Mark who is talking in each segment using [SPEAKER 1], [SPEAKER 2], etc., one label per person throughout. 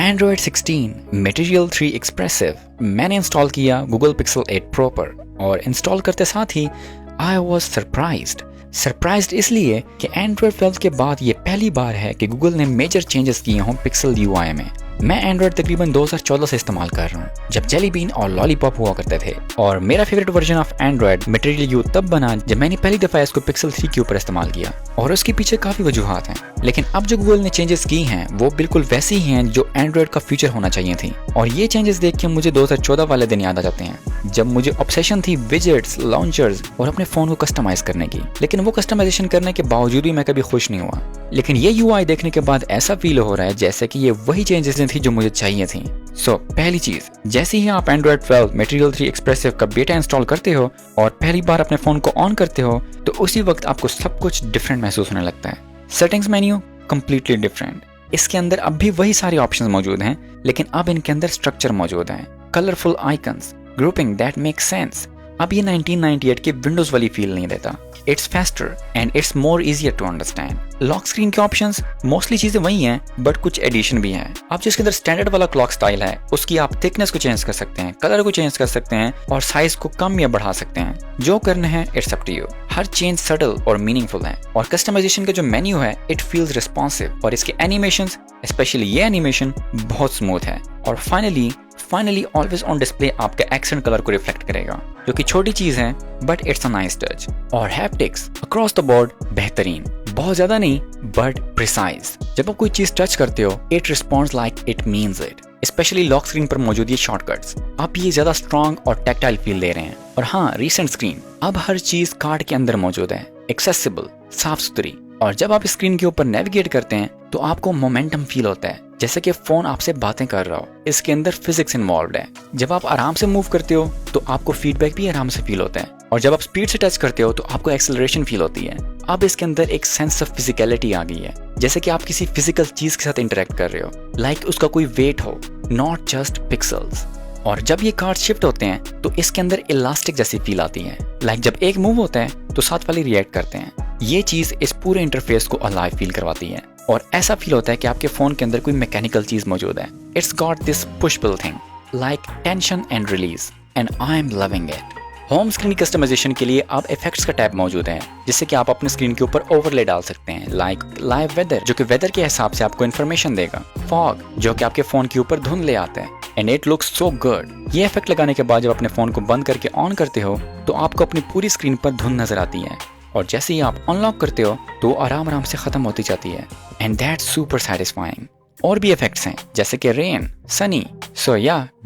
[SPEAKER 1] Android 16 Material 3 Expressive मैंने install किया Google Pixel 8 Pro पर और इंस्टॉल करते साथ ही I was सरप्राइज्ड इसलिए कि Android 12 के बाद ये पहली बार है कि Google ने मेजर चेंजेस किए हों Pixel UI में। मैं Android तकरीबन 2014 से इस्तेमाल कर रहा हूँ, जब जेली बीन और लॉलीपॉप हुआ करते थे, और मेरा favourite version of Android Material U तब बना जब मैंने पहली दफ़ा इसको Pixel 3 के ऊपर इस्तेमाल किया। और उसके पीछे काफ़ी वजूहात हैं, लेकिन अब जो Google ने चेंजेस की हैं वो बिल्कुल वैसी ही हैं जो Android का फीचर होना चाहिए थी। और ये चेंजेस देख के मुझे 2014 वाले दिन याद आ जाते हैं जब मुझे ऑब्सेशन थी विजेट्स, लॉन्चर्स और अपने फ़ोन को कस्टमाइज करने की, लेकिन वो कस्टमाइजेशन करने के बावजूद भी मैं कभी खुश नहीं हुआ। लेकिन ये UI देखने के बाद ऐसा फील हो रहा है जैसे कि ये वही चेंजेस थी जो मुझे चाहिए थी। पहली चीज, जैसे ही आप Android 12 Material 3 Expressive का बेटा इंस्टॉल करते हो और पहली बार अपने फोन को ऑन करते हो तो उसी वक्त आपको सब कुछ डिफरेंट महसूस होने लगता है। सेटिंग्स मेन्यू कंप्लीटली डिफरेंट, इसके अंदर अब भी वही सारे ऑप्शंस मौजूद हैं, लेकिन अब इनके अंदर स्ट्रक्चर मौजूद है, colourful icons, grouping that makes sense. अब ये 1998 के विंडोज वाली फील नहीं देता। It's faster and it's more easier to understand. Lock screen के ऑप्शंस मोस्टली चीजें वही हैं, बट कुछ एडिशन भी हैं। अब जिसके अंदर स्टैंडर्ड वाला क्लॉक स्टाइल है उसकी आप थिकनेस को चेंज कर सकते हैं, कलर को चेंज कर सकते हैं और साइज को कम या बढ़ा सकते हैं। जो करना है इट्स अप टू यू। हर चेंज सटल और मीनिंगफुल है, और कस्टमाइजेशन का जो मेन्यू है इट फील्स रिस्पॉन्सिव, और इसके एनिमेशंस, स्पेशली ये एनिमेशन बहुत स्मूथ है। और फाइनली ऑलवेज ऑन डिस्प्ले आपके एक्सेंट कलर को रिफ्लेक्ट करेगा, जो कि छोटी चीज है but it's a nice touch. और हैप्टिक्स अक्रॉस द बोर्ड बेहतरीन, बहुत ज्यादा नहीं बट प्रिसाइज। जब आप कोई चीज टच करते हो it responds like it means it. Specially lock screen पर मौजूद ये शॉर्टकट्स आप ये ज्यादा स्ट्रॉन्ग और टैक्टाइल फील दे रहे हैं। और हाँ, रीसेंट स्क्रीन, अब हर चीज कार्ड के अंदर मौजूद है, एक्सेसिबल, साफ सुथरी। और जब आप स्क्रीन के ऊपर नेविगेट करते हैं तो आपको मोमेंटम फील होता है, जैसे कि फोन आपसे बातें कर रहा हो। इसके अंदर फिजिक्स इन्वॉल्व है। जब आप आराम से मूव करते हो तो आपको फीडबैक भी आराम से फील होता है, और जब आप स्पीड से टच करते हो तो आपको एक्सेलरेशन फील होती है। अब इसके अंदर एक सेंस ऑफ फिजिकलिटी आ गई है, जैसे कि आप किसी फिजिकल चीज के साथ इंटरेक्ट कर रहे हो, लाइक उसका कोई वेट हो, नॉट जस्ट पिक्सल्स। और जब ये कार्ड शिफ्ट होते हैं तो इसके अंदर इलास्टिक जैसी फील आती है, लाइक जब एक मूव होता है तो साथ वाले रिएक्ट करते हैं। ये चीज इस पूरे इंटरफेस को अलाइव फील करवाती है, और ऐसा फील होता है कि आपके फोन के अंदर कोई मैकेनिकल चीज मौजूद है। It's got this push pull thing like tension and release, and I am loving it. Home screen customisation के लिए अब इफेक्ट्स का टैब मौजूद है, जिससे कि आप अपने स्क्रीन के ऊपर ओवरले डाल सकते हैं, लाइक लाइव वेदर, जो कि वेदर के हिसाब से आपको इन्फॉर्मेशन देगा, फॉग, जो कि आपके फोन के ऊपर धुंध ले आता है, and it looks so good. ये इफेक्ट लगाने के बाद जब अपने फोन को बंद करके ऑन करते हो तो आपको अपनी पूरी स्क्रीन पर धुंध नजर आती है, और जैसे ही आप अनलॉक करते हो तो आराम से खत्म होती जाती है, एंड दैट्स सुपर सैटिस्फाइंग। और भी इफेक्ट्स हैं जैसे कि रेन, सनी।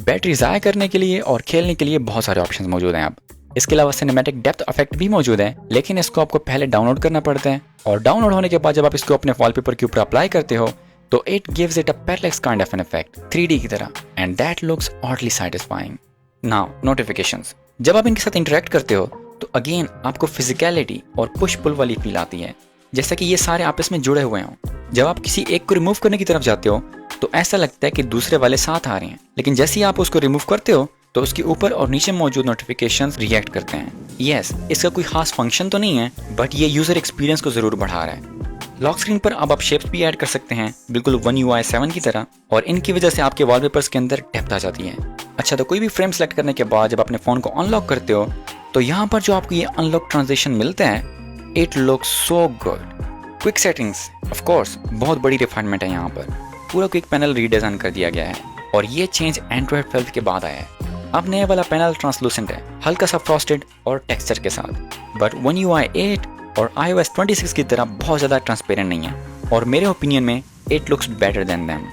[SPEAKER 1] बैटरी ज़ाया करने के लिए और खेलने के लिए बहुत सारे ऑप्शंस मौजूद हैं अब। इसके अलावा सिनेमैटिक डेप्थ इफेक्ट भी मौजूद है, लेकिन इसको आपको पहले डाउनलोड करना पड़ता है, और डाउनलोड होने के बाद जब आप इसको अपने वॉलपेपर के ऊपर अप्लाई करते हो तो it gives it a parallax kind of an effect 3D की तरह, and that looks oddly satisfying. Now notifications, जब आप इनके साथ इंटरेक्ट करते हो तो अगेन आपको फिजिकलिटी और पुश पुल वाली फील आती है, जैसे कि ये सारे आपस में जुड़े हुए हों। जब आप किसी एक को रिमूव करने की तरफ जाते हो तो ऐसा लगता है कि दूसरे वाले साथ आ रहे हैं, लेकिन जैसे ही आप उसको रिमूव करते हो तो उसके ऊपर और नीचे मौजूद नोटिफिकेशंस रिएक्ट करते हैं। यस, इसका कोई खास फंक्शन तो नहीं है, बट ये यूजर एक्सपीरियंस को जरूर बढ़ा रहा है। लॉक स्क्रीन पर अब आप शेप्स भी ऐड कर सकते हैं, बिल्कुल One UI 7 की तरह, और इनकी वजह से आपके वॉलपेपर्स के अंदर डेप्थ आ जाती है। अच्छा, तो कोई भी फ्रेम सेलेक्ट करने के बाद जब अपने फोन को अनलॉक करते हो तो यहाँ पर जो आपको ये अनलॉक ट्रांजिशन मिलता है it looks so good. Quick settings, of course बहुत बड़ी रिफाइनमेंट है यहाँ पर। पूरा क्विक पैनल रीडिजाइन कर दिया गया है, और ये चेंज Android 12 के बाद आया है। अब नया वाला पैनल ट्रांसलूसेंट है, हल्का सा फ्रॉस्टेड और टेक्सचर के साथ, बट One UI 8 और iOS 26 की तरह बहुत ज़्यादा ट्रांसपेरेंट नहीं है, और मेरे ओपिनियन में it looks better than them.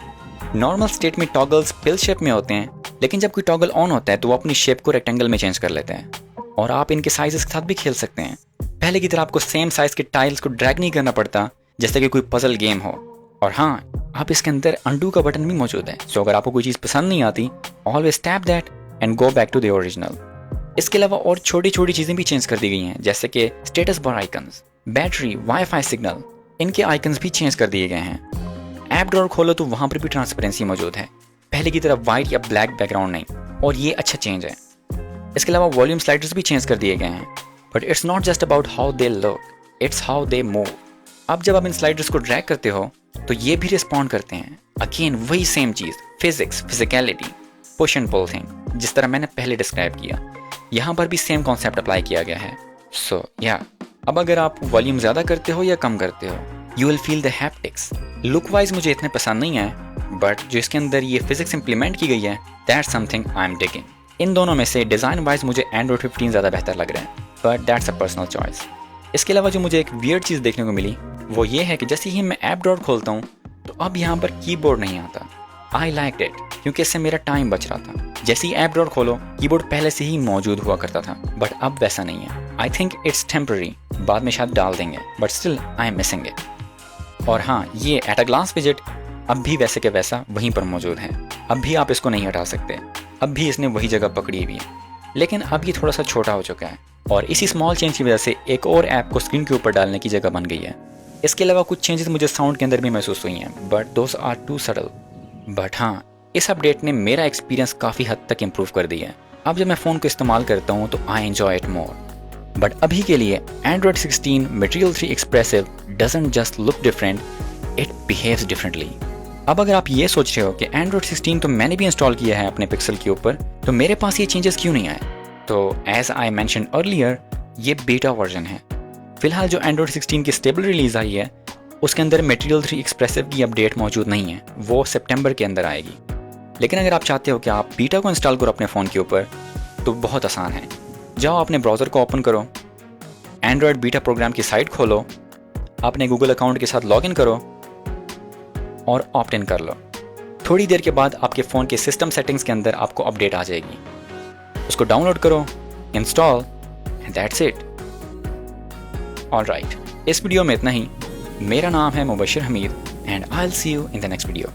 [SPEAKER 1] Normal state में टॉगल्स पिल शेप में होते हैं, लेकिन जब कोई टॉगल ऑन होता है तो वो अपनी शेप को रेक्टेंगल में चेंज कर लेते हैं, और आप इनके साइजेस के साथ भी खेल सकते हैं। पहले की तरह आपको सेम साइज के टाइल्स को ड्रैग नहीं करना पड़ता जैसे कि कोई पजल गेम हो। और हाँ, आप इसके अंदर अंडू का बटन भी मौजूद है, सो अगर आपको कोई चीज़ पसंद नहीं आती always tap that and go back to the original. इसके अलावा और छोटी छोटी चीज़ें भी चेंज कर दी गई हैं, जैसे कि status bar icons, battery, wifi signal, इनके आइकन्स भी चेंज कर दिए गए हैं। ऐप ड्रॉअर खोलो तो वहाँ पर भी ट्रांसपेरेंसी मौजूद है, पहले की तरह वाइट या ब्लैक बैकग्राउंड नहीं, और ये अच्छा चेंज है। इसके अलावा वॉल्यूम स्लाइडर्स भी चेंज कर दिए गए हैं, but it's not just about how they look, it's how they move. अब जब आप इन स्लाइडर्स को ड्रैग करते हो तो ये भी रिस्पॉन्ड करते हैं। अगेन वही सेम चीज़, physics, physicality, push and pull thing, जिस तरह मैंने पहले डिस्क्राइब किया, यहाँ पर भी सेम कॉन्सेप्ट अप्लाई किया गया है। सो या अब अगर आप वॉल्यूम ज़्यादा करते हो या कम करते हो, you will feel the haptics. Look wise मुझे इतने पसंद नहीं है, बट जो इसके अंदर ये फिजिक्स इंप्लीमेंट की गई है, that's something I am digging. इन दोनों में से डिज़ाइन वाइज मुझे एंड्रॉइड 15 ज़्यादा बेहतर लग रहा है, but that's a personal choice. इसके अलावा जो मुझे एक वियर्ड चीज़ देखने को मिली वो ये है कि जैसे ही मैं ऐप ड्रॉट खोलता हूँ तो अब यहाँ पर कीबोर्ड नहीं आता। आई लाइक इट, क्योंकि इससे मेरा टाइम बच रहा था। जैसे ही ऐप ड्रॉट खोलो कीबोर्ड पहले से ही मौजूद हुआ करता था, बट अब वैसा नहीं है। आई थिंक इट्स टेम्पररी, बाद में शायद डाल देंगे, but still I am missing it. और हाँ, ये एट अ ग्लांस विजेट अब भी वैसे के वैसा वहीं पर मौजूद है। अब भी आप इसको नहीं हटा सकते, अब भी इसने वही जगह पकड़ी हुई है, लेकिन अब ये थोड़ा सा छोटा हो चुका है और इसी स्मॉल चेंज की वजह से एक और ऐप को स्क्रीन के ऊपर डालने की जगह बन गई है। इसके अलावा कुछ चेंजेस मुझे साउंड के अंदर भी महसूस हुई हैं, but those are too subtle. But हाँ, इस अपडेट ने मेरा एक्सपीरियंस काफ़ी हद तक इम्प्रूव कर दिया है। अब जब मैं फ़ोन को इस्तेमाल करता हूँ तो I enjoy it more. But अभी के लिए Android 16 material 3 expressive doesn't just look different, it behaves differently. अब अगर आप ये सोच रहे हो कि एंड्रॉयड 16 तो मैंने भी इंस्टॉल किया है अपने पिक्सल के ऊपर, तो मेरे पास ये चेंजेस क्यों नहीं आए, तो एज आई मैंशन अर्लियर, ये बीटा वर्जन है। फिलहाल जो एंड्रॉयड 16 की स्टेबल रिलीज़ आई है उसके अंदर मटेरियल 3 एक्सप्रेसिव की अपडेट मौजूद नहीं है, वो सितंबर के अंदर आएगी। लेकिन अगर आप चाहते हो कि आप बीटा को इंस्टॉल करो अपने फ़ोन के ऊपर, तो बहुत आसान है। जाओ अपने ब्राउज़र को ओपन करो, एंड्रॉयड बीटा प्रोग्राम की साइट खोलो, अपने गूगल अकाउंट के साथ लॉगिन करो और ऑप्ट इन कर लो। थोड़ी देर के बाद आपके फ़ोन के सिस्टम सेटिंग्स के अंदर आपको अपडेट आ जाएगी, उसको डाउनलोड करो, install, and that's it. Alright, इस वीडियो में इतना ही। मेरा नाम है Mubashir Hamid and I will see you in the next video.